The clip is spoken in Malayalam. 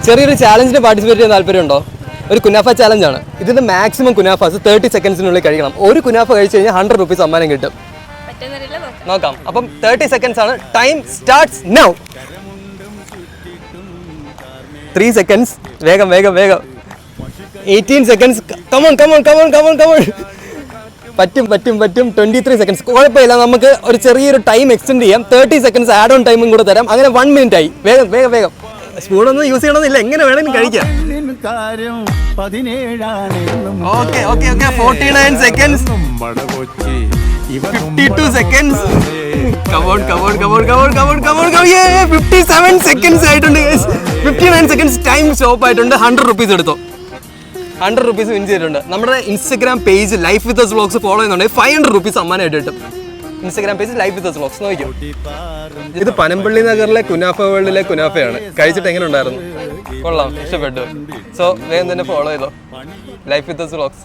ചെറിയൊരു ചാലഞ്ചിന് പാർട്ടിസിപ്പേറ്റ് ചെയ്യാൻ താല്പര്യമുണ്ടോ? ഒരു കുനാഫ ചാലഞ്ചാണ്. ഇതിന്റെ മാക്സിമം കുനാഫാസ് 30 സെക്കൻഡ്സിനുള്ളിൽ കഴിക്കണം. ഒരു കുനാഫ കഴിച്ചു കഴിഞ്ഞാൽ 100 റുപ്പീസ് സമ്മാനം കിട്ടും. നോക്കാം. അപ്പം 30 സെക്കൻഡ്സ് ആണ്. Time starts now. 3 സെക്കൻഡ്സ്. വേഗം വേഗം വേഗം. 18 seconds. Come on come on come on come on come on. പറ്റും പറ്റും പറ്റും. 23 സെക്കൻഡ്സ്. കുഴപ്പമില്ല, നമുക്ക് ഒരു ചെറിയൊരു ടൈം എക്സ്റ്റെൻഡ് ചെയ്യാം. 30 സെക്കൻഡ്സ് ആഡ് ഓൺ ടൈമും കൂടെ തരാം. അങ്ങനെ 1 മിനിറ്റ് ആയി. വേഗം വേഗം വേഗം. സ്പൂണൊന്നും യൂസ് ചെയ്യണമെന്നില്ല, എങ്ങനെ വേണമെങ്കിലും കഴിക്കാം. Okay okay okay. 49 seconds. 52 seconds. Come on come on come on come on come on come on. 57 seconds ആയിട്ടുണ്ട്. 59 സെക്കൻഡ്സ് ടൈം സ്റ്റോപ്പ് ആയിട്ടുണ്ട്. 100 റുപ്പീസ് എടുത്തോ. 100 റുപ്പീസ് വിൻ ചെയ്തിട്ടുണ്ട്. നമ്മുടെ Instagram page life with us vlogs follow ചെയ്യുന്നുണ്ടെങ്കിൽ 500 റുപ്പീസ് സമ്മാനമായിട്ട് കിട്ടും. Instagram page life with us vlogs നോക്കിയോ. ഇത് പനമ്പള്ളി നഗറിലെ കുനാഫ വേൾഡിലെ കുനാഫയാണ്. കഴിച്ചിട്ട് എങ്ങനെ ഉണ്ടായിരുന്നു? കൊള്ളാം, ഇഷ്ടപ്പെട്ടു. സോ വേഗം തന്നെ ഫോളോ ചെയ്തോ ലൈഫ് വിത്ത് us വ്ളോഗ്സ്.